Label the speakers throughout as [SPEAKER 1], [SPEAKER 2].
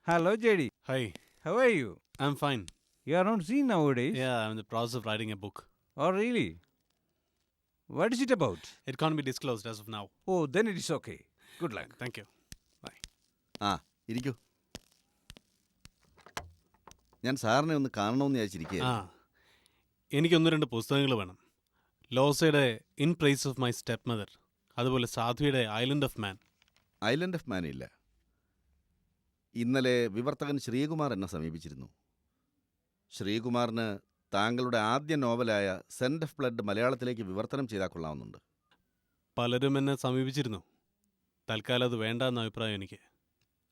[SPEAKER 1] Hello, JD.
[SPEAKER 2] Hi,
[SPEAKER 1] How are you?
[SPEAKER 2] I'm fine.
[SPEAKER 1] You are not seen nowadays.
[SPEAKER 2] Yeah, I'm in the process of writing a book.
[SPEAKER 1] Oh, really? What is it about?
[SPEAKER 2] It can't be disclosed as of now.
[SPEAKER 1] Oh, then it is okay. Good luck.
[SPEAKER 2] Thank you. Bye.
[SPEAKER 3] ആ ഇരിക്കൂ. ഞാൻ സാറിനെ ഒന്ന് കാണണമെന്ന് വിചാരിച്ചിരിക്കുക.
[SPEAKER 2] ആ എനിക്കൊന്ന് രണ്ട് പുസ്തകങ്ങൾ വേണം. ലോസയുടെ in praise of my stepmother, അതുപോലെ സാധ്വിയുടെ island of Man.
[SPEAKER 3] Island of Man ഇല്ല. ഇന്നലെ വിവർത്തകൻ ശ്രീകുമാർ എന്നെ സമീപിച്ചിരുന്നു. ശ്രീകുമാറിന് താങ്കളുടെ ആദ്യ നോവലായ സെൻറ്റ് ഓഫ് ബ്ലഡ് മലയാളത്തിലേക്ക് വിവർത്തനം ചെയ്താൽ കൊള്ളാവുന്നുണ്ട്.
[SPEAKER 2] പലരും എന്നെ സമീപിച്ചിരുന്നു. തൽക്കാലം അത് വേണ്ട എന്ന അഭിപ്രായം എനിക്ക്.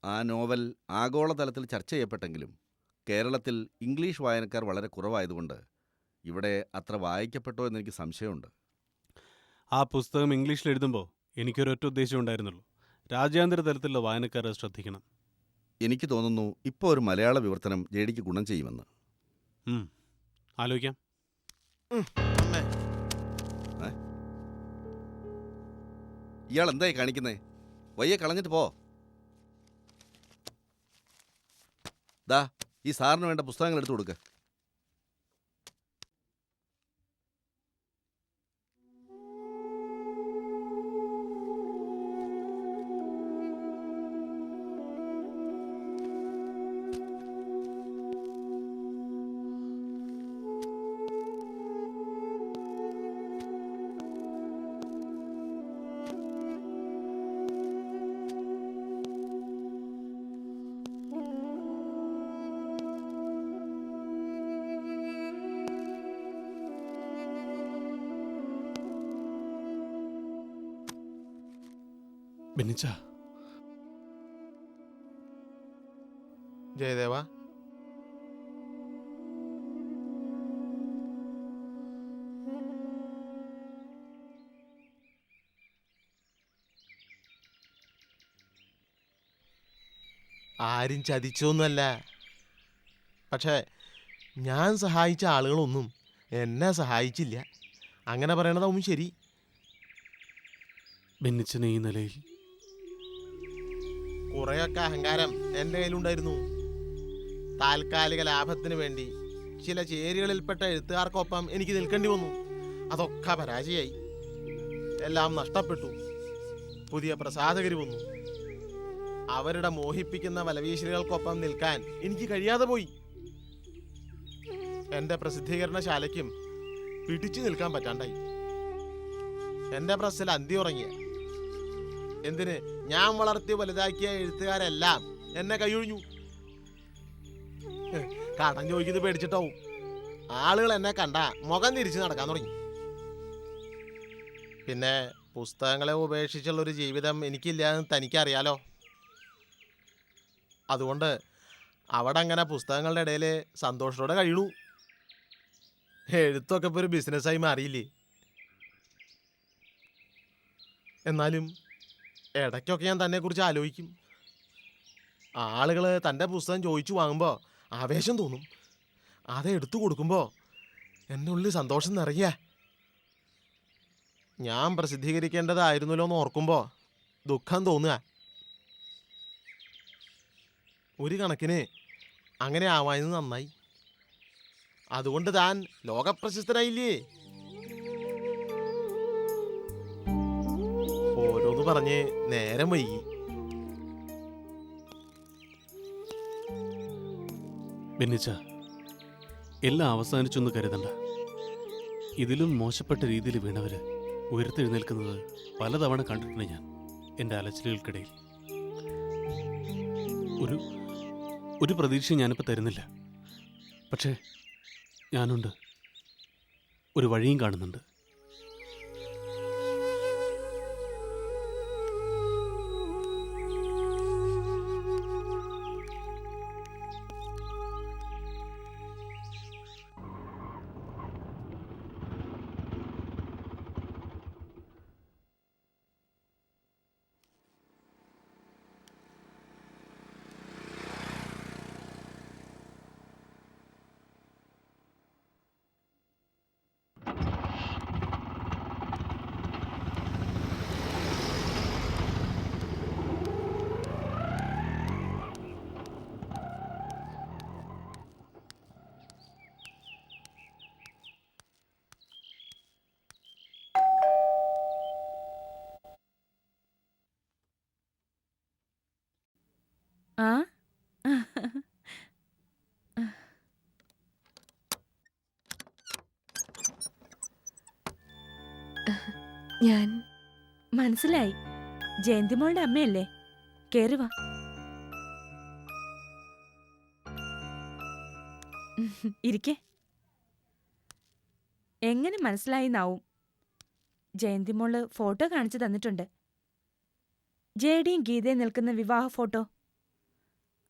[SPEAKER 3] ആ നോവൽ ആഗോളതലത്തിൽ ചർച്ച ചെയ്യപ്പെട്ടെങ്കിലും കേരളത്തിൽ ഇംഗ്ലീഷ് വായനക്കാർ വളരെ കുറവായതുകൊണ്ട് ഇവിടെ അത്ര വായിക്കപ്പെട്ടോ എന്നെനിക്ക് സംശയമുണ്ട്.
[SPEAKER 2] ആ പുസ്തകം ഇംഗ്ലീഷിൽ എഴുതുമ്പോൾ എനിക്കൊരൊറ്റ ഉദ്ദേശം ഉണ്ടായിരുന്നുള്ളൂ. രാജ്യാന്തര തലത്തിലുള്ള വായനക്കാരെ ശ്രദ്ധിക്കണം.
[SPEAKER 3] എനിക്ക് തോന്നുന്നു ഇപ്പോൾ ഒരു മലയാള വിവർത്തനം ജെഡിക്ക് ഗുണം ചെയ്യുമെന്ന്.
[SPEAKER 2] ആലോചിക്കാം.
[SPEAKER 3] ഇയാൾ എന്തായി കാണിക്കുന്നേ? വയ്യെ കളഞ്ഞിട്ട് പോ. ദാ ഈ സാറിന് വേണ്ട പുസ്തകങ്ങൾ എടുത്തു കൊടുക്കുക.
[SPEAKER 2] ബെന്നിച്ച,
[SPEAKER 4] ജയദേവ, ആരും ചതിച്ചൊന്നുമല്ല. പക്ഷേ ഞാൻ സഹായിച്ച ആളുകളൊന്നും എന്നെ സഹായിച്ചില്ല. അങ്ങനെ പറയണതാവും ശരി.
[SPEAKER 2] ബെന്നിച്ചനെ ഈ നിലയിൽ
[SPEAKER 4] കുറേയൊക്കെ അഹങ്കാരം എൻ്റെ കയ്യിലുണ്ടായിരുന്നു. താൽക്കാലിക ലാഭത്തിന് വേണ്ടി ചില ചേരികളിൽപ്പെട്ട എഴുത്തുകാർക്കൊപ്പം എനിക്ക് നിൽക്കേണ്ടി വന്നു. അതൊക്കെ പരാജയമായി. എല്ലാം നഷ്ടപ്പെട്ടു. പുതിയ പ്രസാധകർ വന്നു. അവരുടെ മോഹിപ്പിക്കുന്ന വലവീശലുകൾക്കൊപ്പം നിൽക്കാൻ എനിക്ക് കഴിയാതെ പോയി. എൻ്റെ പ്രസിദ്ധീകരണശാലയ്ക്കും പിടിച്ചു നിൽക്കാൻ പറ്റാണ്ടായി. എൻ്റെ പ്രസ്സിൽ അന്തി ഉറങ്ങിയ എന്തിന് ഞാൻ വളർത്തി വലുതാക്കിയ എഴുത്തുകാരെല്ലാം എന്നെ കൈയൊഴിഞ്ഞു. കടം ചോദിക്കുന്നത് പേടിച്ചിട്ടാവും. ആളുകൾ എന്നെ കണ്ട മുഖം തിരിച്ച് നടക്കാൻ തുടങ്ങി. പിന്നെ പുസ്തകങ്ങളെ ഉപേക്ഷിച്ചുള്ളൊരു ജീവിതം എനിക്കില്ലാന്ന് തനിക്കറിയാലോ. അതുകൊണ്ട് അവിടെ അങ്ങനെ പുസ്തകങ്ങളുടെ ഇടയിൽ സന്തോഷത്തോടെ കഴിയണു. എഴുത്തൊക്കെ ഇപ്പോൾ ഒരു ബിസിനസ്സായി മാറിയില്ലേ. എന്നാലും ഇടയ്ക്കൊക്കെ ഞാൻ തന്നെക്കുറിച്ച് ആലോചിക്കും. ആളുകൾ തൻ്റെ പുസ്തകം ചോദിച്ചു വാങ്ങുമ്പോൾ ആവേശം തോന്നും. അത് എടുത്തു കൊടുക്കുമ്പോൾ എൻ്റെ ഉള്ളിൽ സന്തോഷം നിറയുക. ഞാൻ പ്രസിദ്ധീകരിക്കേണ്ടതായിരുന്നല്ലോ എന്ന് ഓർക്കുമ്പോൾ ദുഃഖം തോന്നുക. ഒരു കണക്കിന് അങ്ങനെ ആവായത് നന്നായി. അതുകൊണ്ട് താൻ ലോകപ്രശസ്തനായില്ലേ. ഓരോന്ന് പറഞ്ഞ് നേരം വൈകി.
[SPEAKER 2] ബെന്നിച്ച, എല്ലാം അവസാനിച്ചൊന്ന് കരുതണ്ട. ഇതിലും മോശപ്പെട്ട രീതിയിൽ വീണവര് ഉയർത്തെഴുന്നേൽക്കുന്നത് പലതവണ കണ്ടിട്ടുണ്ട് ഞാൻ എൻ്റെ അലച്ചിലുകൾക്കിടയിൽ. ഒരു പ്രതീക്ഷ ഞാനിപ്പോൾ തരുന്നില്ല. പക്ഷേ ഞാനുണ്ട്. ഒരു വഴിയും കാണുന്നുണ്ട്.
[SPEAKER 5] ഞാൻ
[SPEAKER 6] മനസ്സിലായി. ജയന്തിമോളുടെ അമ്മയല്ലേ? കേറി വാ. ഇരിക്കെ. എങ്ങനെ മനസ്സിലായി നാവും? ജയന്തിമോള് ഫോട്ടോ കാണിച്ചു തന്നിട്ടുണ്ട്. ജേഡിയും ഗീതയും നിൽക്കുന്ന വിവാഹ ഫോട്ടോ.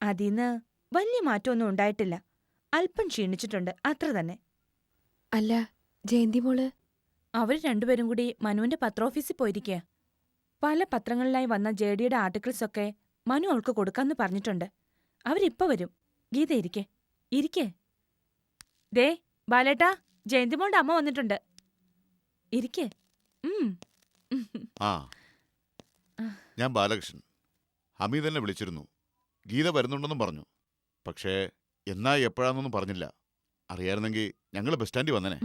[SPEAKER 6] അതിന്ന് വലിയ മാറ്റമൊന്നും ഉണ്ടായിട്ടില്ല. അല്പം ക്ഷീണിച്ചിട്ടുണ്ട്, അത്ര തന്നെ.
[SPEAKER 5] അല്ല, ജയന്തി മോള്
[SPEAKER 6] അവർ രണ്ടുപേരും കൂടി മനുവിന്റെ പത്രോഫീസിൽ പോയിരിക്കുക. പല പത്രങ്ങളിലായി വന്ന ജേഡിയുടെ ആർട്ടിക്കിൾസൊക്കെ മനു അവൾക്ക് കൊടുക്കാന്ന് പറഞ്ഞിട്ടുണ്ട്. അവരിപ്പോ വരും. ഗീത ഇരിക്കെ. ഇരിക്കെ. ദേ ബാലേട്ടാ, ജയന്തിമോളുടെ അമ്മ വന്നിട്ടുണ്ട്. ഇരിക്കെ.
[SPEAKER 7] ആ, ഞാൻ ബാലകൃഷ്ണൻ. ഹമീദ് എന്നെ വിളിച്ചിരുന്നു. ഗീത വരുന്നുണ്ടെന്നും പറഞ്ഞു. പക്ഷേ എന്നാ എപ്പോഴാന്നൊന്നും പറഞ്ഞില്ല. അറിയായിരുന്നെങ്കിൽ ഞങ്ങൾ ബസ് സ്റ്റാൻഡിൽ വന്നനെ.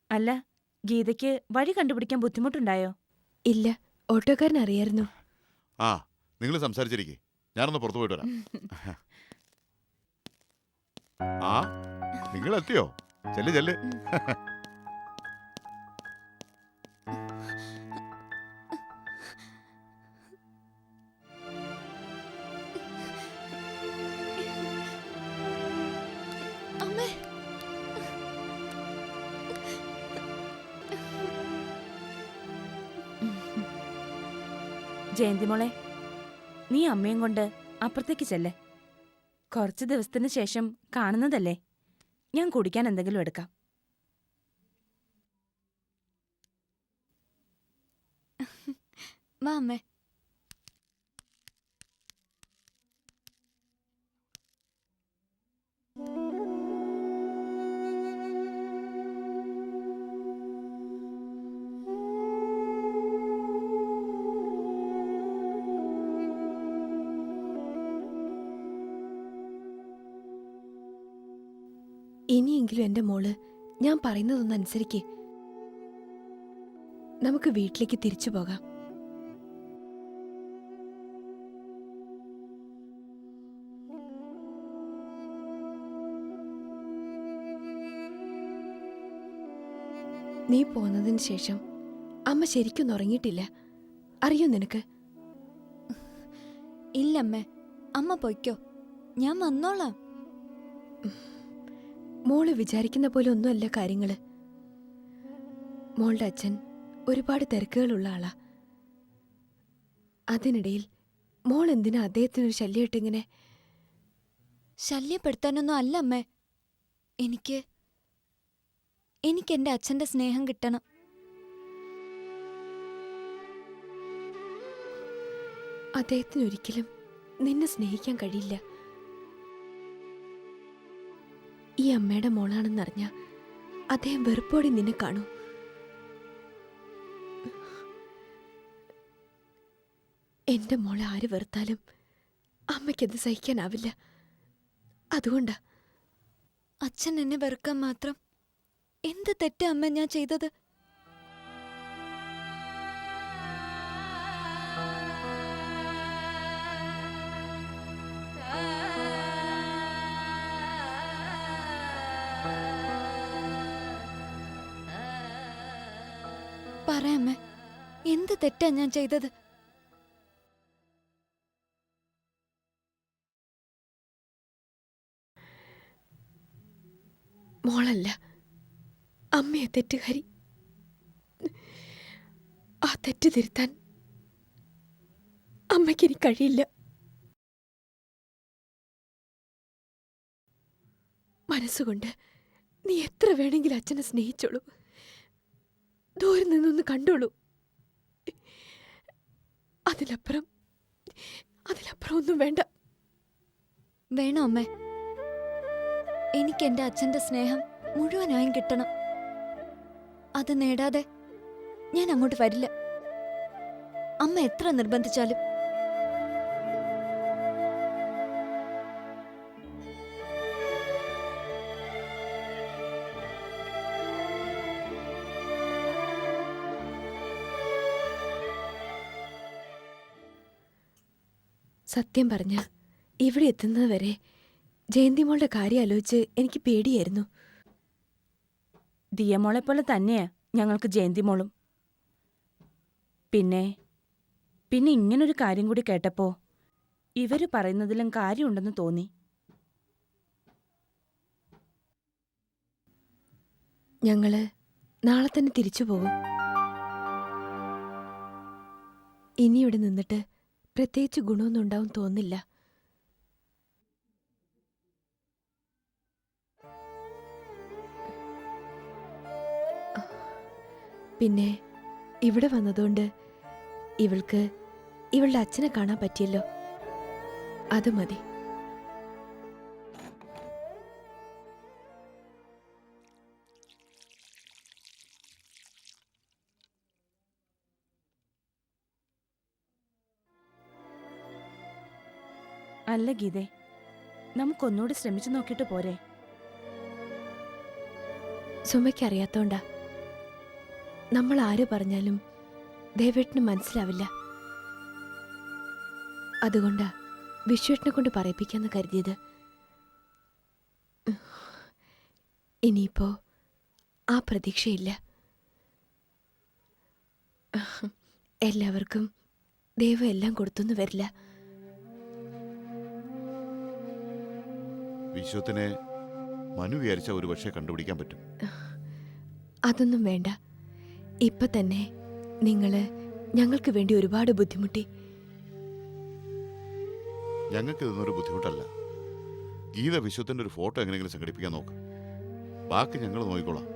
[SPEAKER 6] അല്ല, ഗീതയ്ക്ക് വഴി കണ്ടുപിടിക്കാൻ ബുദ്ധിമുട്ടുണ്ടായോ?
[SPEAKER 5] ഇല്ല, ഓട്ടോക്കാരൻ അറിയായിരുന്നു.
[SPEAKER 7] ആ, നിങ്ങൾ സംസാരിച്ചിരിക്കേ, ഞാനൊന്ന് പുറത്തു പോയിട്ട് വരാം. ആ, നിങ്ങൾ എത്തിയോ? ചെല്ല് ചെല്ല്.
[SPEAKER 5] അമ്മേ,
[SPEAKER 6] ജയന്തിമോളെ, നീ അമ്മയും കൊണ്ട് അപ്പുറത്തേക്ക് ചെല്ലേ. കുറച്ച് ദിവസത്തിന് ശേഷം കാണുന്നതല്ലേ. ഞാൻ കുടിക്കാൻ എന്തെങ്കിലും എടുക്കാം.
[SPEAKER 5] വാ അമ്മേ. ഇനിയെങ്കിലും എന്റെ മോള് ഞാൻ പറയുന്നതൊന്ന് അനുസരിക്കേ. നമുക്ക് വീട്ടിലേക്ക് തിരിച്ചു പോകാം. നീ പോന്നതിന് ശേഷം അമ്മ ശരിക്കൊന്നും ഉറങ്ങിയിട്ടില്ല. അറിയോ നിനക്ക്?
[SPEAKER 8] ഇല്ലമ്മേ, അമ്മ പൊയ്ക്കോ, ഞാൻ വന്നോളാം.
[SPEAKER 5] മോള് വിചാരിക്കുന്ന പോലെ ഒന്നുമല്ല കാര്യങ്ങള്. മോളുടെ അച്ഛൻ ഒരുപാട് തിരക്കുകളുള്ള ആളാ. അതിനിടയിൽ മോൾ എന്തിനാ അദ്ദേഹത്തിനൊരു ശല്യമായിട്ടിങ്ങനെ?
[SPEAKER 8] ശല്യപ്പെടുത്താനൊന്നും അല്ല അമ്മേ. എനിക്ക് എന്റെ അച്ഛന്റെ സ്നേഹം കിട്ടണം.
[SPEAKER 5] അദ്ദേഹത്തിന് ഒരിക്കലും നിന്നെ സ്നേഹിക്കാൻ കഴിയില്ല. ഈ അമ്മയുടെ മോളാണെന്നറിഞ്ഞ അദ്ദേഹം വെറുപ്പോടെ നിന്നെ കാണൂ. എന്റെ മോളെ ആര് വെറുത്താലും അമ്മയ്ക്കത് സഹിക്കാനാവില്ല. അതുകൊണ്ടാ.
[SPEAKER 8] അച്ഛൻ എന്നെ വെറുക്കാൻ മാത്രം എന്ത് തെറ്റാ അമ്മ ഞാൻ ചെയ്തത്? പറയാമ്മേ, എന്ത് തെറ്റാ ഞാൻ ചെയ്തത്?
[SPEAKER 5] മോളല്ല, അമ്മയെ തെറ്റുകാരി. ആ തെറ്റ് തിരുത്താൻ അമ്മയ്ക്കിനി കഴിയില്ല. മനസ്സുകൊണ്ട് നീ എത്ര വേണമെങ്കിലും അച്ഛനെ സ്നേഹിച്ചോളൂ. ദൂരെ നിന്നൊന്ന് കണ്ടോളൂ. അതിലപ്പുറം ഒന്നും വേണ്ട.
[SPEAKER 8] വേണോ അമ്മേ? എനിക്ക് എന്റെ അച്ഛന്റെ സ്നേഹം മുഴുവനായും കിട്ടണം. അത് നേടാതെ ഞാൻ അങ്ങോട്ട് വരില്ല, അമ്മ എത്ര നിർബന്ധിച്ചാലും.
[SPEAKER 5] സത്യം പറഞ്ഞ ഇവിടെ എത്തുന്നതുവരെ ജയന്തിമോളുടെ കാര്യം ആലോചിച്ച് എനിക്ക് പേടിയായിരുന്നു.
[SPEAKER 6] ദിയമോളെപ്പോലെ തന്നെയാ ഞങ്ങൾക്ക് ജയന്തിമോളും. പിന്നെ ഇങ്ങനൊരു കാര്യം കൂടി കേട്ടപ്പോ ഇവര് പറയുന്നതിലും കാര്യമുണ്ടെന്ന് തോന്നി.
[SPEAKER 5] ഞങ്ങള് നാളെ തന്നെ തിരിച്ചു പോകും. ഇനി ഇവിടെ നിന്നിട്ട് പ്രത്യേകിച്ച് ഗുണമൊന്നും ഉണ്ടാവും തോന്നില്ല. പിന്നെ ഇവിടെ വന്നതുകൊണ്ട് ഇവൾക്ക് ഇവളുടെ അച്ഛനെ കാണാൻ പറ്റിയല്ലോ, അത് മതി.
[SPEAKER 6] അല്ല ഗീതേ, നമുക്കൊന്നുകൂടി ശ്രമിച്ചു നോക്കിയിട്ട് പോരെ?
[SPEAKER 5] സുമയ്ക്ക് അറിയാത്തോണ്ടാ. നമ്മൾ ആര് പറഞ്ഞാലും ദേവേട്ടന് മനസ്സിലാവില്ല. അതുകൊണ്ടാ വിശ്വേട്ടനെ കൊണ്ട് പറയിപ്പിക്കാന്ന് കരുതിയത്. ഇനിയിപ്പോ ആ പ്രതീക്ഷയില്ല. എല്ലാവർക്കും ദൈവം എല്ലാം കൊടുത്തൊന്നു വരില്ല.
[SPEAKER 7] വിശ്വത്തിനെ മനു വിചാരിച്ച ഒരു പക്ഷേ കണ്ടുപിടിക്കാൻ പറ്റും.
[SPEAKER 5] അതൊന്നും വേണ്ട. ഇപ്പൊ തന്നെ നിങ്ങള് ഞങ്ങൾക്ക് വേണ്ടി ഒരുപാട് ബുദ്ധിമുട്ടി.
[SPEAKER 7] ഞങ്ങൾക്ക് ഇതൊന്നൊരു ബുദ്ധിമുട്ടല്ല. ഗീത വിശ്വത്തിന്റെ ഒരു ഫോട്ടോ എങ്ങനെയെങ്കിലും സംഘടിപ്പിക്കാൻ നോക്ക്. ബാക്കി ഞങ്ങൾ നോക്കിക്കോളാം.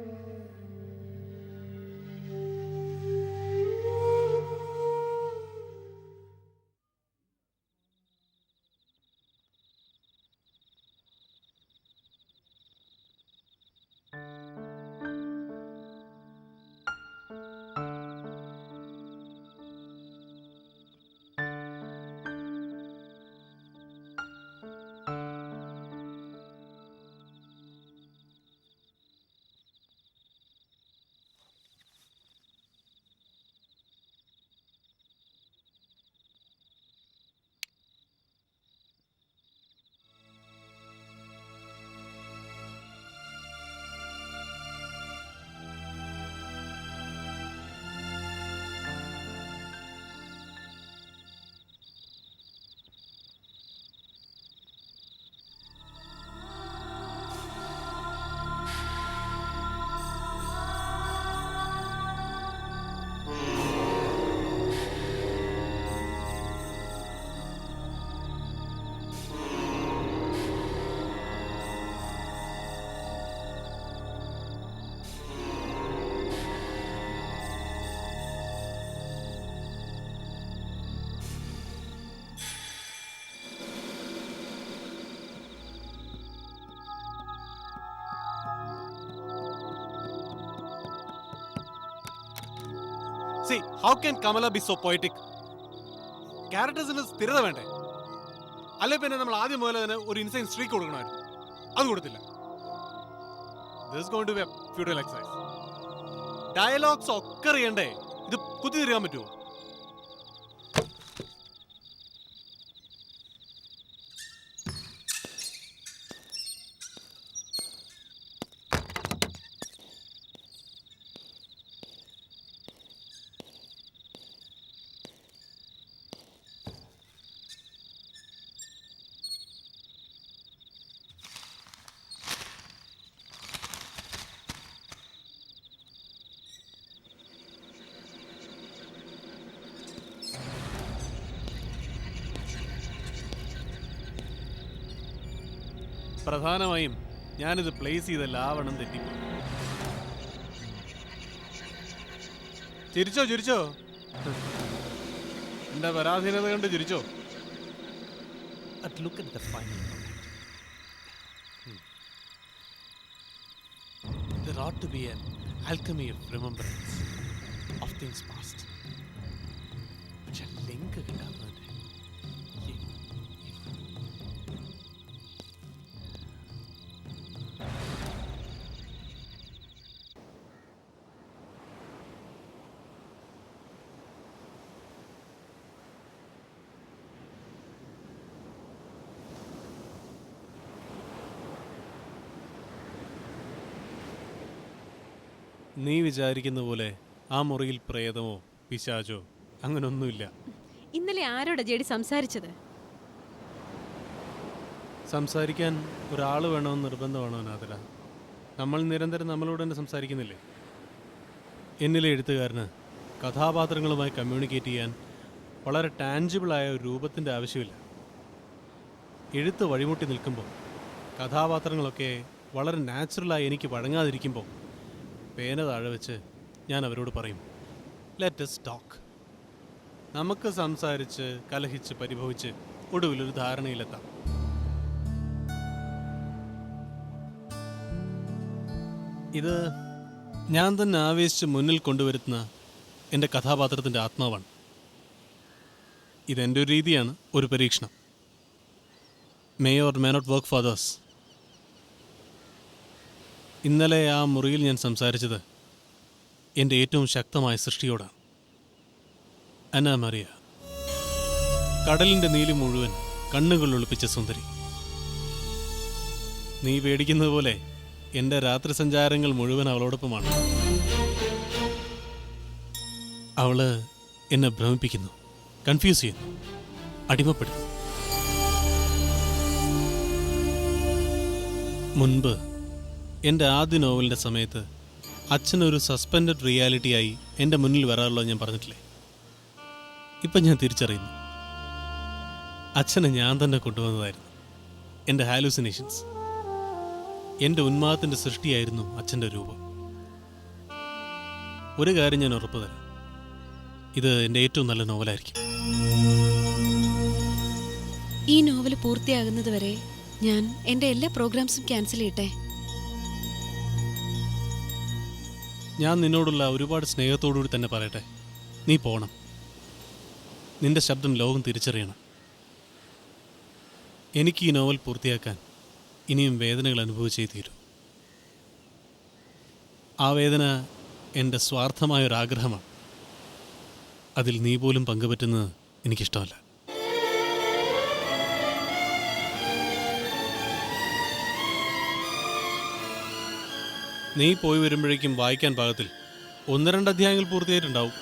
[SPEAKER 2] See, how can Kamala be so poetic? ക്യാരക്ടേഴ്സിന് സ്ഥിരത വേണ്ടേ? അല്ലെ പിന്നെ നമ്മൾ ആദ്യം മുതൽ തന്നെ ഒരു ഇൻസൈൻ സ്ട്രീക്ക് കൊടുക്കണമായിരുന്നു. അത് കൊടുത്തില്ല. This is going to be a futile exercise. Dialogues ഒക്കെ അറിയണ്ടേ? ഇത് കുത്തി തീർക്കാൻ പറ്റുമോ? പ്രധാനമായും ഞാനിത് പ്ലേസ് ചെയ്ത ലാവണം തെറ്റിപ്പോയി. ചിരിച്ചോ എന്റെ പരാധീനത കണ്ട് ചിരിച്ചോ? But look at the final moment. There ought to be an alchemy of remembrance of things past. പക്ഷെ ലിങ്ക് കിട്ടാത്തതിന്റെ നീ വിചാരിക്കുന്ന പോലെ ആ മുറിയിൽ പ്രേതമോ പിശാചോ അങ്ങനൊന്നുമില്ല.
[SPEAKER 9] ഇന്നലെ ആരോടാ ജെഡി സംസാരിച്ചത്?
[SPEAKER 2] സംസാരിക്കാൻ ഒരാൾ വേണമെന്ന് നിർബന്ധമാണോ നാഥല? നമ്മൾ നിരന്തരം നമ്മളോട് തന്നെ സംസാരിക്കുന്നില്ലേ? എന്നിലെ എഴുത്തുകാരന് കഥാപാത്രങ്ങളുമായി കമ്മ്യൂണിക്കേറ്റ് ചെയ്യാൻ വളരെ ടാഞ്ചിബിളായ ഒരു രൂപത്തിൻ്റെ ആവശ്യമില്ല. എഴുത്ത് വഴിമുട്ടി നിൽക്കുമ്പോൾ കഥാപാത്രങ്ങളൊക്കെ വളരെ നാച്ചുറലായി എനിക്ക് വഴങ്ങാതിരിക്കുമ്പോൾ പേന താഴെ വെച്ച് ഞാൻ അവരോട് പറയും, ലെറ്റ് us ടോക്ക്. നമുക്ക് സംസാരിച്ച് കലഹിച്ച് പരിഭവിച്ച് ഒടുവിലൊരു ധാരണയിലെത്താം. ഇത് ഞാൻ തന്നെ ആവേശിച്ച് മുന്നിൽ കൊണ്ടുവരുന്ന എൻ്റെ കഥാപാത്രത്തിൻ്റെ ആത്മാവാണ്. ഇതെൻ്റെ ഒരു രീതിയാണ്, ഒരു പരീക്ഷണം. May or may not work for others. ഇന്നലെ ആ മുറിയിൽ ഞാൻ സംസാരിച്ചത് എൻ്റെ ഏറ്റവും ശക്തമായ സൃഷ്ടിയോടാണ്. അന്ന മറിയ, കടലിൻ്റെ നീലി മുഴുവൻ കണ്ണുകൾ ഒളിപ്പിച്ച സുന്ദരി. നീ പേടിക്കുന്നത് പോലെ എൻ്റെ രാത്രി സഞ്ചാരങ്ങൾ മുഴുവൻ അവളോടൊപ്പമാണ്. അവള് എന്നെ ഭ്രമിപ്പിക്കുന്നു, കൺഫ്യൂസ് ചെയ്യുന്നു, അടിമപ്പെടുന്നു. മുൻപ് എൻ്റെ ആദ്യ നോവലിൻ്റെ സമയത്ത് അച്ഛനൊരു സസ്പെൻഡഡ് റിയാലിറ്റിയായി എൻ്റെ മുന്നിൽ വരാറുള്ളത് ഞാൻ പറഞ്ഞിട്ടില്ലേ? ഇപ്പം ഞാൻ തിരിച്ചറിയുന്നു, അച്ഛനെ ഞാൻ തന്നെ കൊണ്ടുവന്നതായിരുന്നു. എൻ്റെ ഹാലൂസിനേഷൻസ്, എൻ്റെ ഉന്മാദത്തിൻ്റെ സൃഷ്ടിയായിരുന്നു അച്ഛൻ്റെ രൂപം. ഒരു കാര്യം ഞാൻ ഉറപ്പു തരാം, ഇത് എൻ്റെ ഏറ്റവും നല്ല നോവലായിരിക്കും.
[SPEAKER 9] ഈ നോവൽ പൂർത്തിയാകുന്നത് വരെ ഞാൻ എൻ്റെ എല്ലാ പ്രോഗ്രാംസും ക്യാൻസൽ ചെയ്യട്ടെ?
[SPEAKER 2] ഞാൻ നിന്നോടുള്ള ഒരുപാട് സ്നേഹത്തോടുകൂടി തന്നെ പറയട്ടെ, നീ പോണം. നിന്റെ ശബ്ദം ലോകം തിരിച്ചറിയണം. എനിക്ക് ഈ നോവൽ പൂർത്തിയാക്കാൻ ഇനിയും വേദനകൾ അനുഭവിച്ചേ തീരൂ. ആ വേദന എൻ്റെ സ്വാർത്ഥമായൊരാഗ്രഹമാണ്. അതിൽ നീ പോലും പങ്കുപറ്റുന്നത് എനിക്കിഷ്ടമല്ല. നീ പോയി വരുമ്പോഴേക്കും വായിക്കാൻ പാകത്തിൽ 1-2 അധ്യായങ്ങൾ പൂർത്തിയായിട്ടുണ്ടാവും.